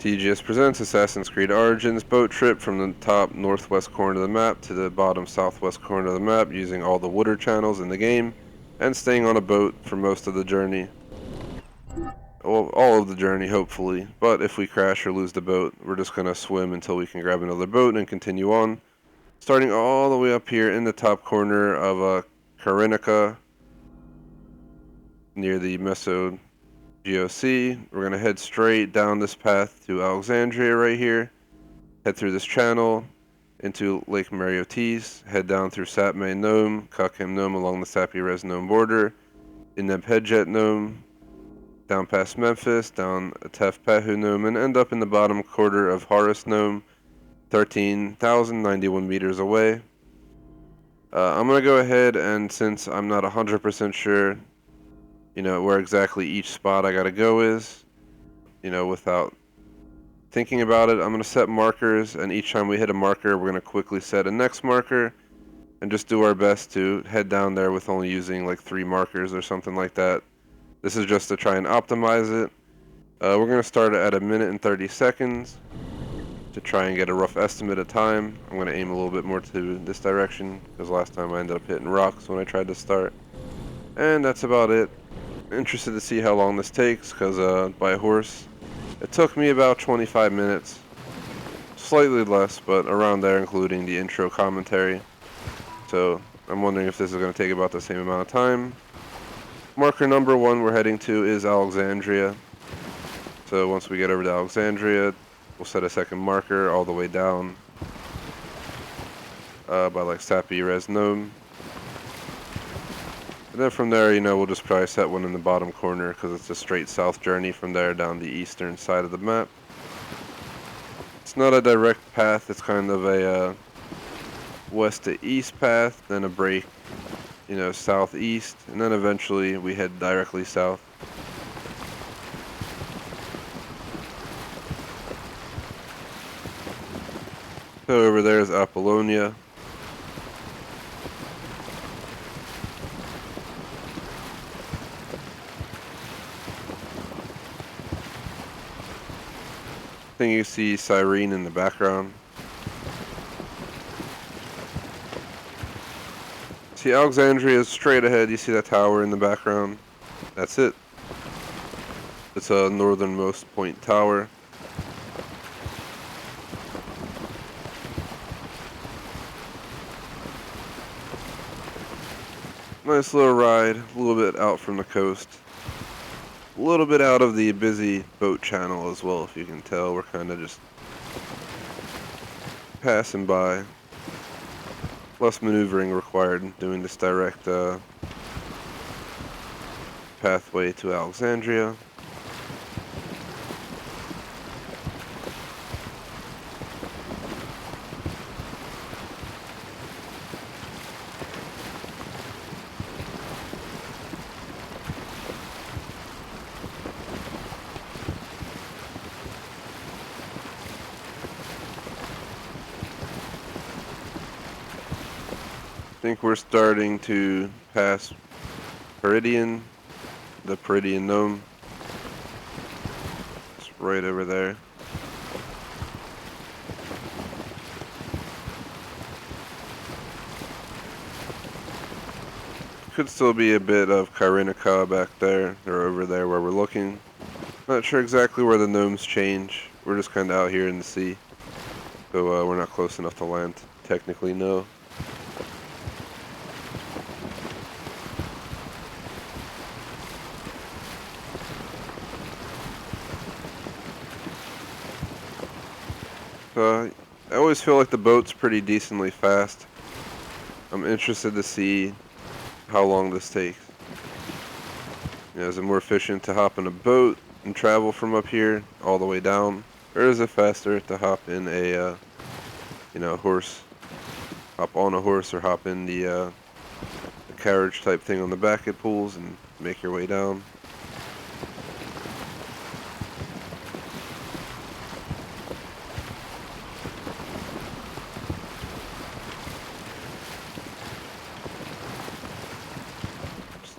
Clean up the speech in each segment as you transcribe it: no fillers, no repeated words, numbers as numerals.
TGS presents Assassin's Creed Origins boat trip from the top northwest corner of the map to the bottom southwest corner of the map using all the water channels in the game and staying on a boat for most of the journey. Well, all of the journey, hopefully, but if we crash or lose the boat, we're just going to swim until we can grab another boat and continue on. Starting all the way up here in the top corner of Kyrenica, near the Meso GOC. We're going to head straight down this path to Alexandria right here. Head through this channel into Lake Mariotis. Head down through Satmai Nome, Kakem Nome along the Sapirez Nome border. Ineb Hedjet Nome. Down past Memphis, down Tef Pahu Nome, and end up in the bottom quarter of Horus Nome, 13,091 meters away. I'm going to go ahead and, since I'm not 100% sure where exactly each spot I gotta go is, without thinking about it, I'm gonna set markers, and each time we hit a marker, we're gonna quickly set a next marker, and just do our best to head down there with only using like 3 markers or something like that. This is just to try and optimize it. We're gonna start at 1 minute and 30 seconds to try and get a rough estimate of time. I'm gonna aim a little bit more to this direction, because last time I ended up hitting rocks when I tried to start. And that's about it. Interested to see how long this takes, because by horse it took me about 25 minutes, slightly less, but around there, including the intro commentary. So I'm wondering if this is going to take about the same amount of time. Marker number 1 we're heading to is Alexandria. So once we get over to Alexandria, we'll set a second marker all the way down by like Sapirez Nome. And then from there, we'll just probably set one in the bottom corner, because it's a straight south journey from there down the eastern side of the map. It's not a direct path, it's kind of a west to east path, then a break, southeast, and then eventually we head directly south. So over there is Apollonia. I think you see Cyrene in the background. See, Alexandria is straight ahead. You see that tower in the background? That's it. It's a northernmost point tower. Nice little ride, a little bit out from the coast. A little bit out of the busy boat channel as well, if you can tell. We're kind of just passing by. Less maneuvering required doing this direct pathway to Alexandria. I think we're starting to pass Peridian, the Peridian Nome. It's right over there. Could still be a bit of Kyrenica back there, or over there where we're looking. Not sure exactly where the gnomes change. We're just kind of out here in the sea. So we're not close enough to land to technically know. I always feel like the boat's pretty decently fast. I'm interested to see how long this takes. Is it more efficient to hop in a boat and travel from up here all the way down? Or is it faster to hop in a, horse? Hop on a horse or hop in the carriage type thing on the back it pulls and make your way down?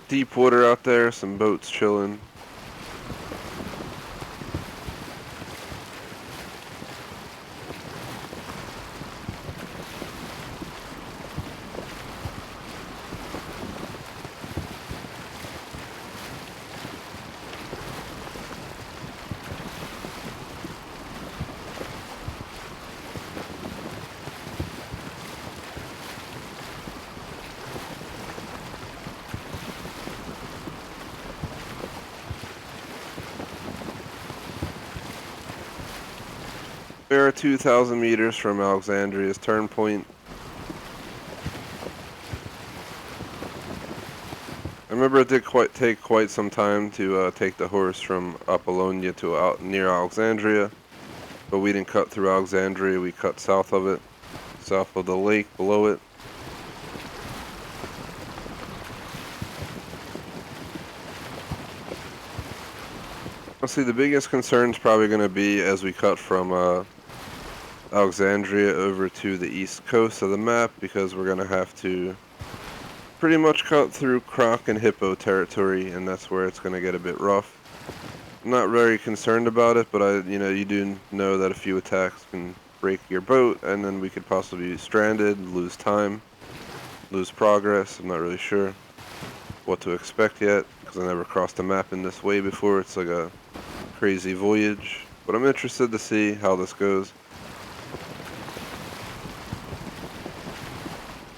Deep water out there, some boats chilling. We are 2,000 meters from Alexandria's turn point. I remember it did take quite some time to take the horse from Apollonia to out near Alexandria, but we didn't cut through Alexandria, we cut south of it, south of the lake below it. Honestly, the biggest concern is probably going to be as we cut from Alexandria over to the east coast of the map, because we're going to have to pretty much cut through Croc and Hippo territory, and that's where it's going to get a bit rough. I'm not very concerned about it, but you do know that a few attacks can break your boat, and then we could possibly be stranded, lose time, lose progress. I'm not really sure what to expect yet, because I never crossed a map in this way before. It's like a crazy voyage, but I'm interested to see how this goes.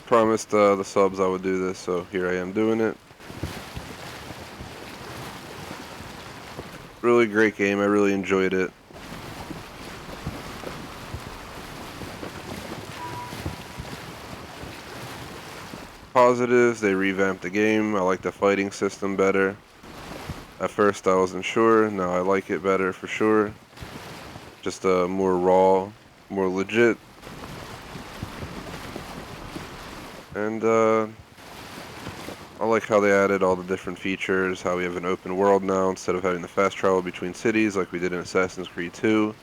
Promised the subs I would do this, so here I am doing it. Really great game, I really enjoyed it. Positives, they revamped the game. I like the fighting system better. At first I wasn't sure, now I like it better for sure. Just more raw, more legit. And I like how they added all the different features, how we have an open world now instead of having the fast travel between cities like we did in Assassin's Creed 2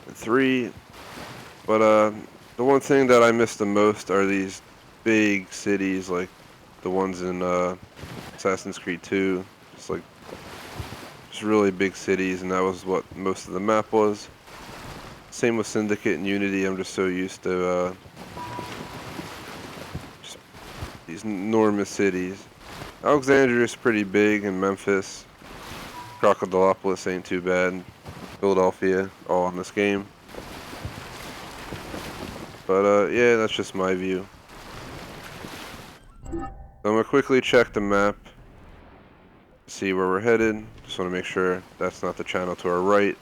and 3. But the one thing that I miss the most are these big cities like the ones in Assassin's Creed 2. Just really big cities, and that was what most of the map was. Same with Syndicate and Unity. I'm just so used to just these enormous cities. Alexandria is pretty big, and Memphis. Crocodilopolis ain't too bad. Philadelphia, all in this game. But yeah, that's just my view. So I'm gonna quickly check the map, see where we're headed. Just want to make sure that's not the channel to our right.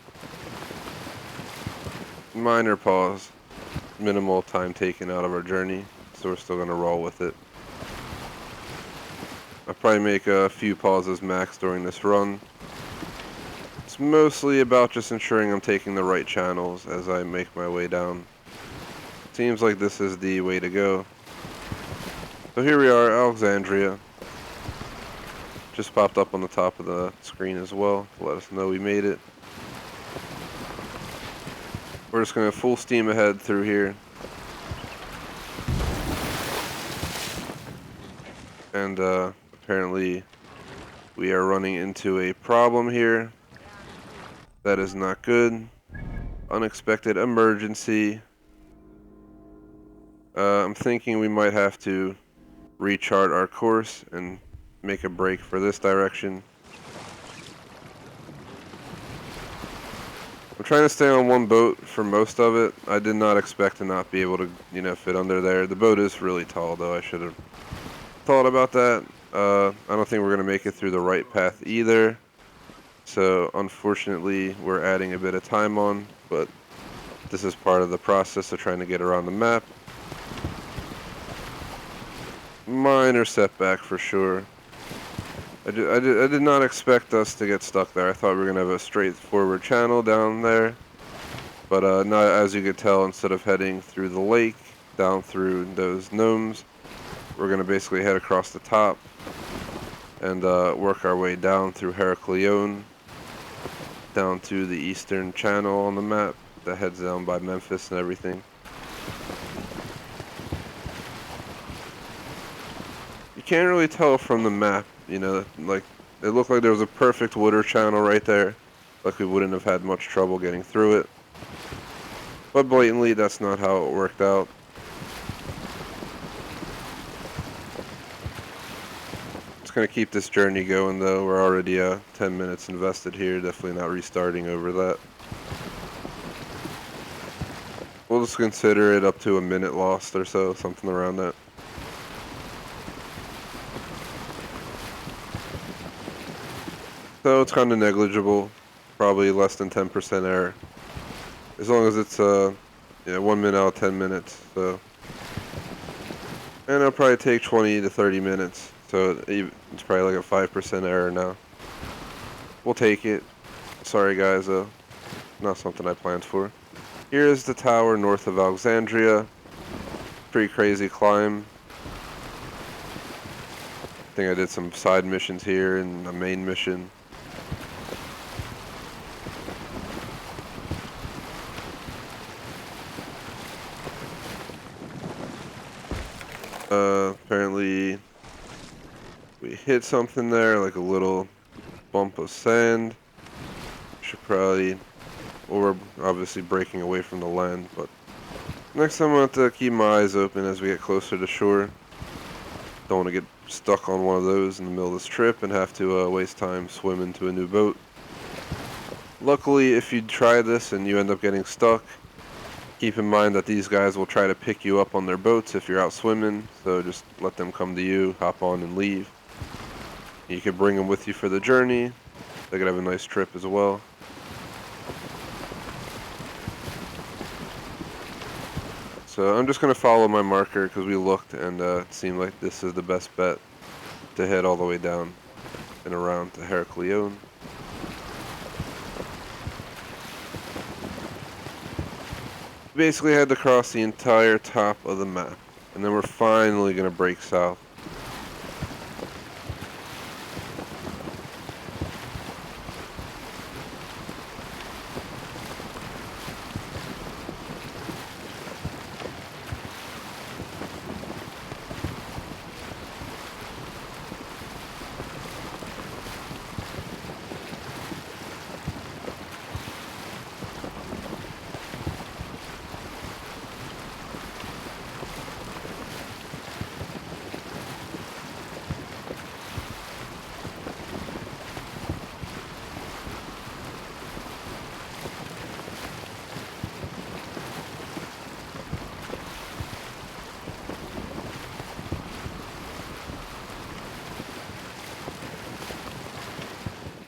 Minor pause, minimal time taken out of our journey, so we're still gonna roll with it. I'll probably make a few pauses max during this run. It's mostly about just ensuring I'm taking the right channels as I make my way down. Seems like this is the way to go. So here we are, Alexandria. Just popped up on the top of the screen as well to let us know we made it. We're just going to full steam ahead through here. And apparently we are running into a problem here. That is not good. Unexpected emergency. I'm thinking we might have to rechart our course and make a break for this direction. I'm trying to stay on one boat for most of it. I did not expect to not be able to, fit under there. The boat is really tall, though. I should have thought about that. I don't think we're going to make it through the right path either. So, unfortunately, we're adding a bit of time on, but this is part of the process of trying to get around the map. Minor setback for sure. I did not expect us to get stuck there. I thought we were going to have a straightforward channel down there. But not, as you could tell, instead of heading through the lake, down through those gnomes, we're going to basically head across the top and work our way down through Heracleon, down to the eastern channel on the map that heads down by Memphis and everything. You can't really tell from the map, like it looked like there was a perfect water channel right there, like we wouldn't have had much trouble getting through it. But blatantly, that's not how it worked out. Just gonna keep this journey going though. We're already 10 minutes invested here, definitely not restarting over that. We'll just consider it up to a minute lost or so, something around that. So it's kind of negligible, probably less than 10% error. as long as it's 1 minute out of 10 minutes. So, and it'll probably take 20 to 30 minutes. So it's probably like a 5% error now. We'll take it. Sorry guys, not something I planned for. Here is the tower north of Alexandria. Pretty crazy climb. I think I did some side missions here and a main mission. Apparently we hit something there, like a little bump of sand. Should probably, or obviously breaking away from the land, but next time I have to keep my eyes open as we get closer to shore. Don't want to get stuck on one of those in the middle of this trip and have to waste time swimming to a new boat. Luckily, if you try this and you end up getting stuck, keep in mind that these guys will try to pick you up on their boats if you're out swimming, so just let them come to you, hop on and leave. You could bring them with you for the journey. They could have a nice trip as well. So I'm just going to follow my marker because we looked and it seemed like this is the best bet to head all the way down and around to Heraklion. Basically had to cross the entire top of the map, and then we're finally going to break south.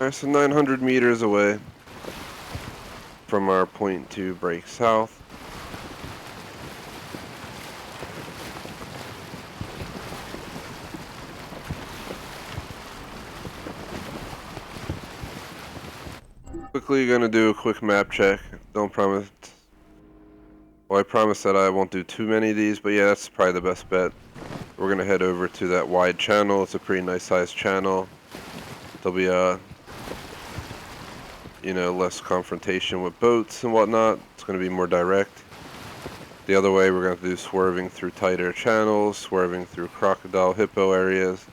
Alright, so 900 meters away from our point to break south. Quickly gonna do a quick map check. Don't promise. Well, I promise that I won't do too many of these, but yeah, that's probably the best bet. We're gonna head over to that wide channel. It's a pretty nice sized channel. There'll be less confrontation with boats and whatnot. It's gonna be more direct. The other way, we're gonna do swerving through tighter channels, swerving through crocodile hippo areas,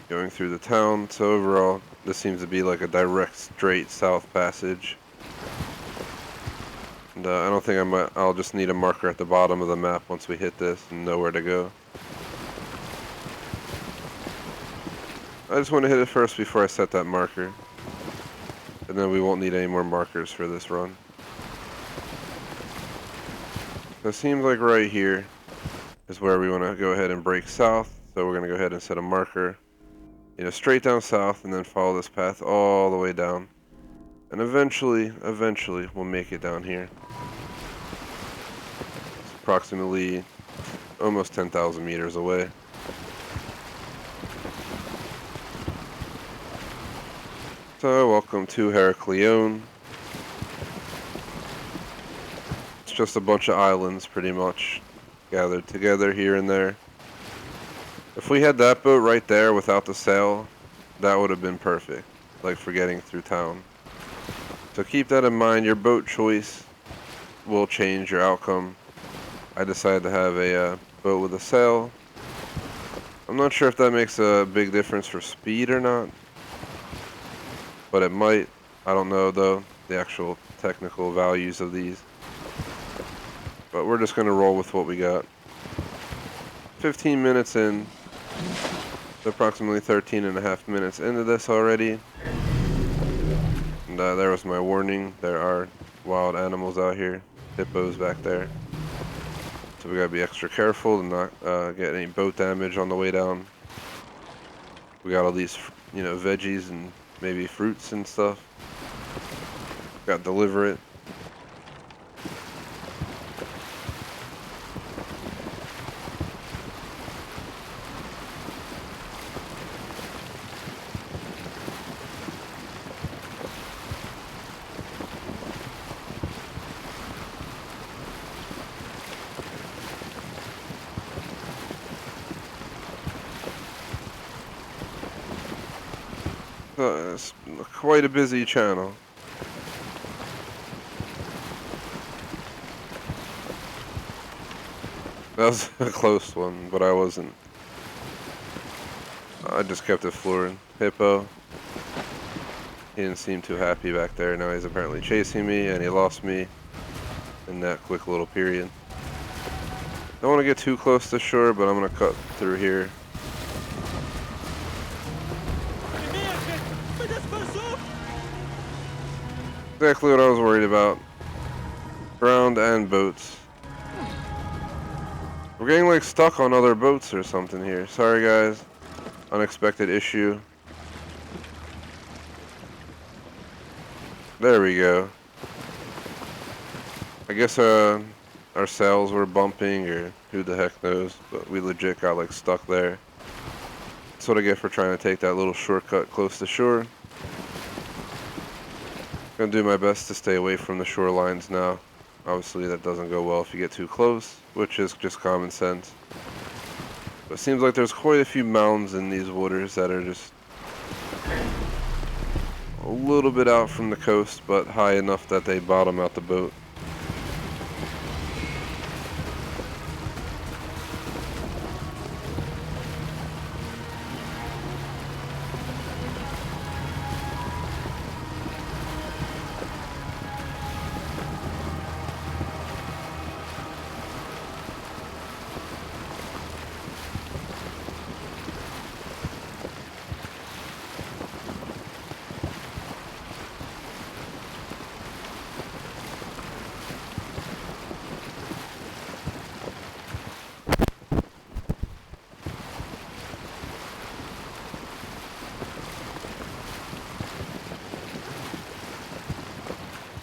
going through the town. So overall, this seems to be like a direct, straight south passage. And I don't think I'll just need a marker at the bottom of the map once we hit this and know where to go. I just want to hit it first before I set that marker. And then we won't need any more markers for this run. So it seems like right here is where we want to go ahead and break south. So we're going to go ahead and set a marker, straight down south, and then follow this path all the way down. And eventually we'll make it down here. It's approximately almost 10,000 meters away. So welcome to Heraklion. It's just a bunch of islands pretty much gathered together here and there. If we had that boat right there without the sail, that would have been perfect, like for getting through town. So keep that in mind. Your boat choice will change your outcome. I decided to have a boat with a sail. I'm not sure if that makes a big difference for speed or not, but it might. I don't know though, the actual technical values of these. But we're just going to roll with what we got. 15 minutes in, approximately 13 and a half minutes into this already. And there was my warning. There are wild animals out here, hippos back there. So we gotta be extra careful to not get any boat damage on the way down. We got all these, veggies and maybe fruits and stuff. Got to deliver it. It's quite a busy channel. That was a close one, but I wasn't. I just kept it flooring. Hippo. He didn't seem too happy back there. Now he's apparently chasing me, and he lost me in that quick little period. Don't want to get too close to shore, but I'm going to cut through here. Exactly what I was worried about. Ground and boats. We're getting like stuck on other boats or something here. Sorry guys. Unexpected issue. There we go. I guess our sails were bumping, or who the heck knows, but we legit got like stuck there. That's what I get for trying to take that little shortcut close to shore. Gonna do my best to stay away from the shorelines now. Obviously that doesn't go well if you get too close, which is just common sense. But it seems like there's quite a few mounds in these waters that are just a little bit out from the coast, but high enough that they bottom out the boat.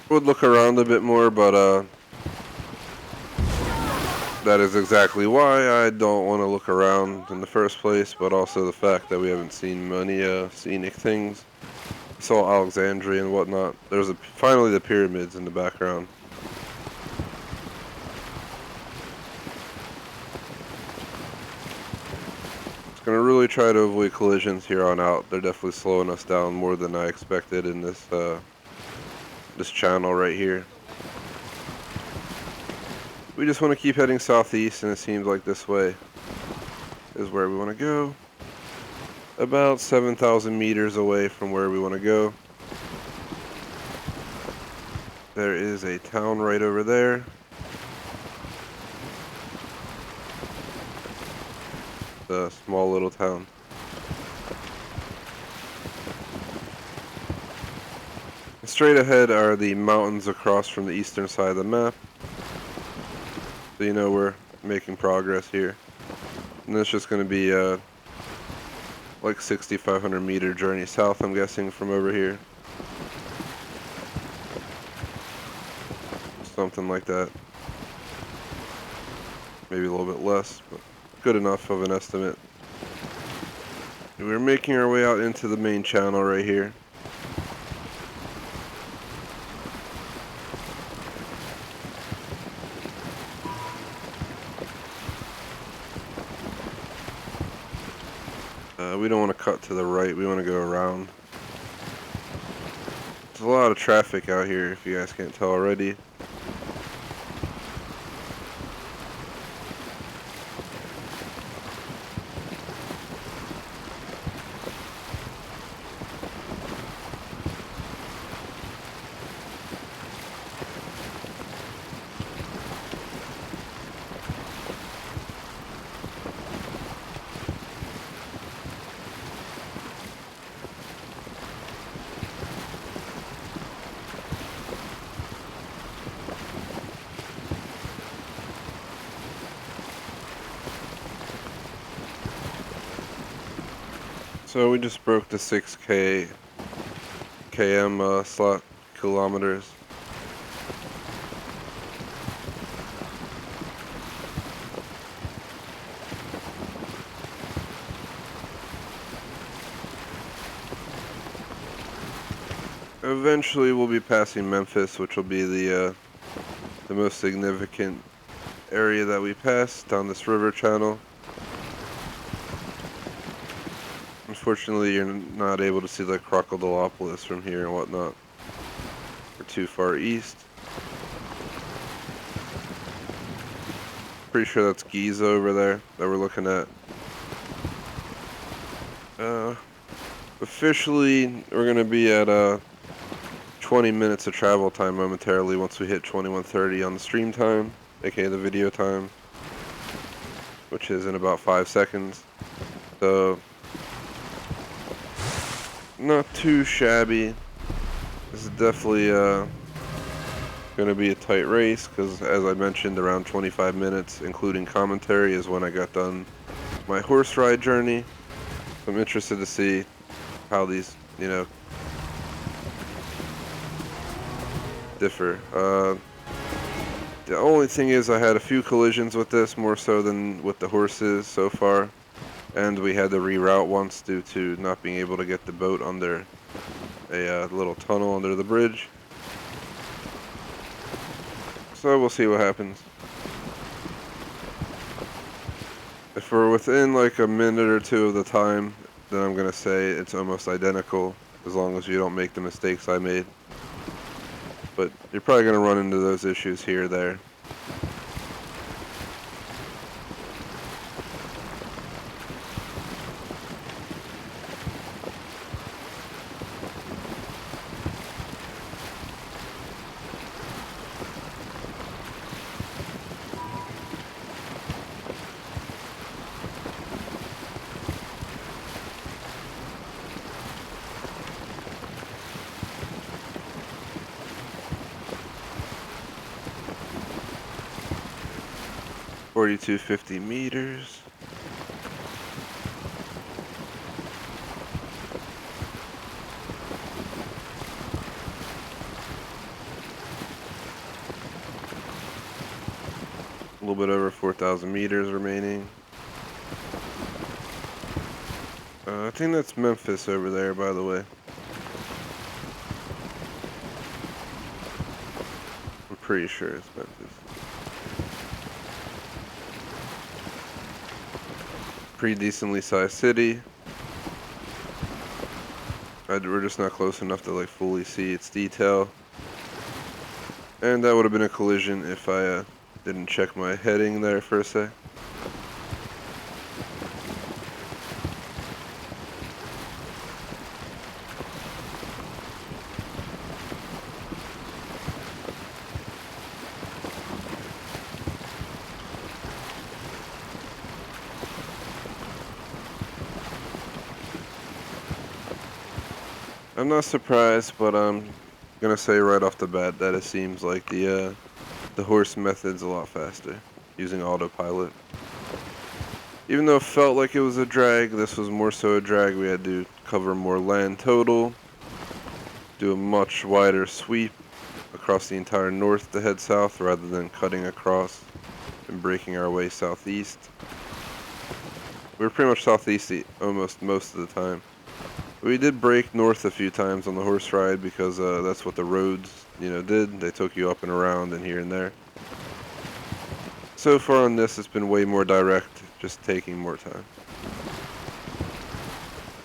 Would look around a bit more, but that is exactly why I don't want to look around in the first place, but also the fact that we haven't seen many scenic things. We saw Alexandria and whatnot. There's finally the pyramids in the background. Just gonna really try to avoid collisions here on out. They're definitely slowing us down more than I expected in this channel right here. We just want to keep heading southeast, and it seems like this way is where we want to go. About 7,000 meters away from where we want to go. There is a town right over there. The small little town. Straight ahead are the mountains across from the eastern side of the map. So you know we're making progress here. And it's just going to be like 6,500 meter journey south, I'm guessing, from over here. Something like that. Maybe a little bit less, but good enough of an estimate. We're making our way out into the main channel right here. We don't want to cut to the right, we want to go around. There's a lot of traffic out here, if you guys can't tell already. So we just broke the 6K km slot kilometers. Eventually we'll be passing Memphis, which will be the most significant area that we pass down this river channel. Unfortunately, you're not able to see like Crocodilopolis from here and whatnot. We're too far east. Pretty sure that's Giza over there that we're looking at. Officially, we're gonna be at 20 minutes of travel time momentarily once we hit 21:30 on the stream time, aka the video time, which is in about 5 seconds. So, not too shabby. This is definitely gonna be a tight race because, as I mentioned, around 25 minutes, including commentary, is when I got done my horse ride journey. I'm interested to see how these, differ. The only thing is I had a few collisions with this, more so than with the horses so far. And we had to reroute once due to not being able to get the boat under a little tunnel under the bridge. So we'll see what happens. If we're within like a minute or two of the time, then I'm gonna say it's almost identical, as long as you don't make the mistakes I made. But you're probably gonna run into those issues here or there. $42.50 meters. A little bit over 4,000 meters remaining. I think that's Memphis over there, by the way. I'm pretty sure it's Memphis. Pretty decently sized city. We're just not close enough to like fully see its detail. And that would have been a collision if I didn't check my heading there for a sec. I'm not surprised, but I'm gonna say right off the bat that it seems like the horse method's a lot faster using autopilot. Even though it felt like it was a drag, this was more so a drag. We had to cover more land total, do a much wider sweep across the entire north to head south rather than cutting across and breaking our way southeast. We were pretty much southeast almost most of the time. We did break north a few times on the horse ride because that's what the roads, did. They took you up and around and here and there. So far on this, it's been way more direct, just taking more time.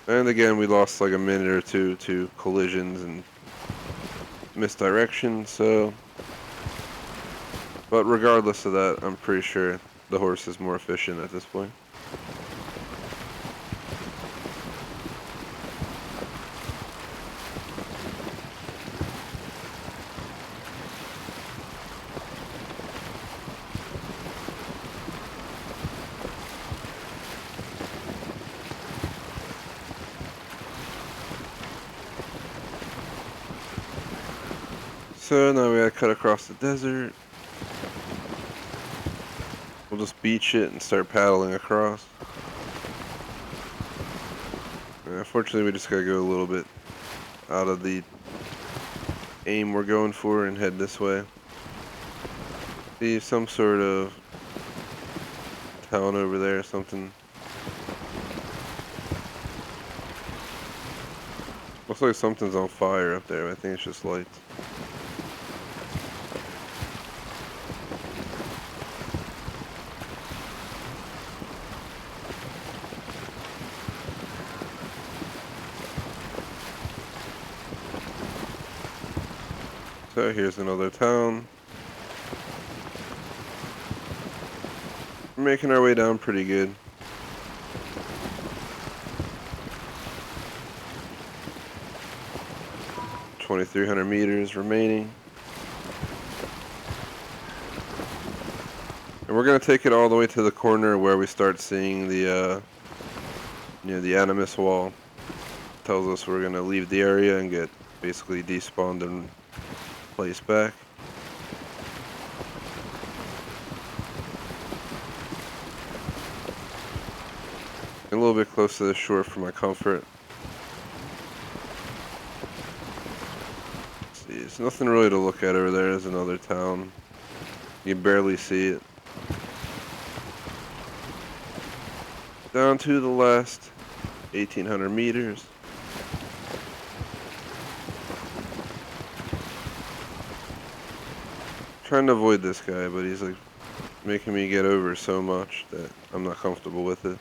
And again, we lost like a minute or two to collisions and misdirection, so... But regardless of that, I'm pretty sure the horse is more efficient at this point. So now we gotta cut across the desert. We'll just beach it and start paddling across. And unfortunately, we just gotta go a little bit out of the aim we're going for and head this way. See some sort of town over there or something. Looks like something's on fire up there. I think it's just lights. So here's another town. We're making our way down pretty good. $2,300 remaining. And we're gonna take it all the way to the corner where we start seeing the the Animus wall. Tells us we're gonna leave the area and get basically despawned and placed back. A little bit close to the shore for my comfort. Let's see, there's nothing really to look at over there. There's another town. You can barely see it. Down to the last 1,800 meters. Trying to avoid this guy, but he's like making me get over so much that I'm not comfortable with it.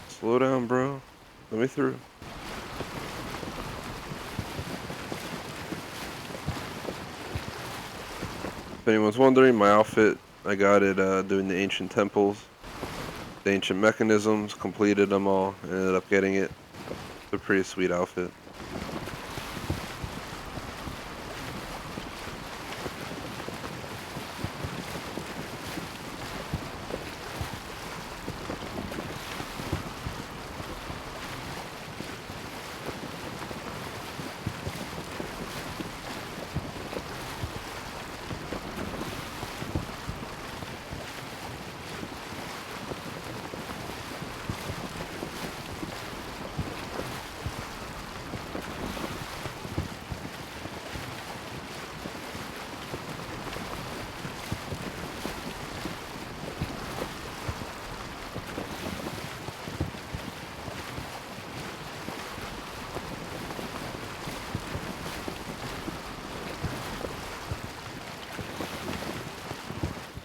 Slow down, bro. Let me through. If anyone's wondering, my outfit, I got it doing the ancient temples, the ancient mechanisms, completed them all, ended up getting it. It's a pretty sweet outfit.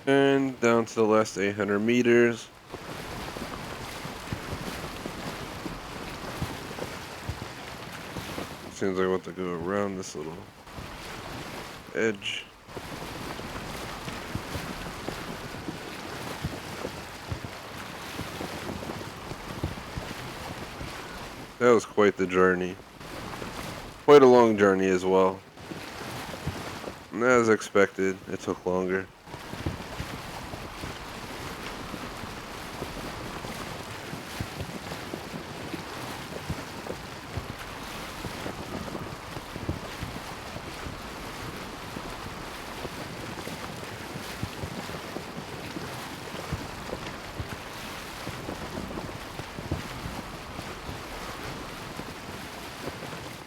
And down to the last 800 meters. Seems like I want to go around this little edge. That was quite the journey. Quite a long journey as well. And as expected, it took longer.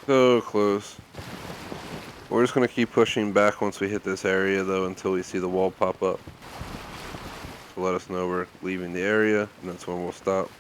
So close. We're just gonna keep pushing back once we hit this area though until we see the wall pop up. So let us know we're leaving the area and that's when we'll stop.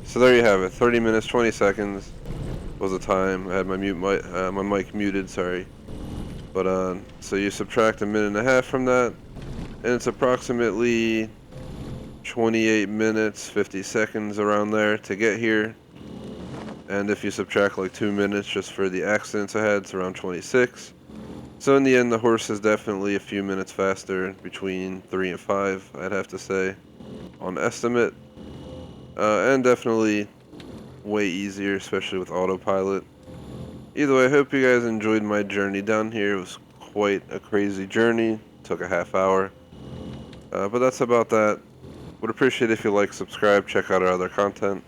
So there you have it, 30 minutes, 20 seconds. was the time. I had my my mic muted, sorry. But so you subtract a minute and a half from that, and it's approximately 28 minutes, 50 seconds around there to get here. And if you subtract like 2 minutes just for the accidents I had, it's around 26. So in the end, the horse is definitely a few minutes faster, between 3 and 5, I'd have to say, on estimate. And definitely way easier, especially with autopilot. Either way, I hope you guys enjoyed my journey down here. It was quite a crazy journey. Took a half hour. But that's about that. Would appreciate if you like, subscribe, check out our other content.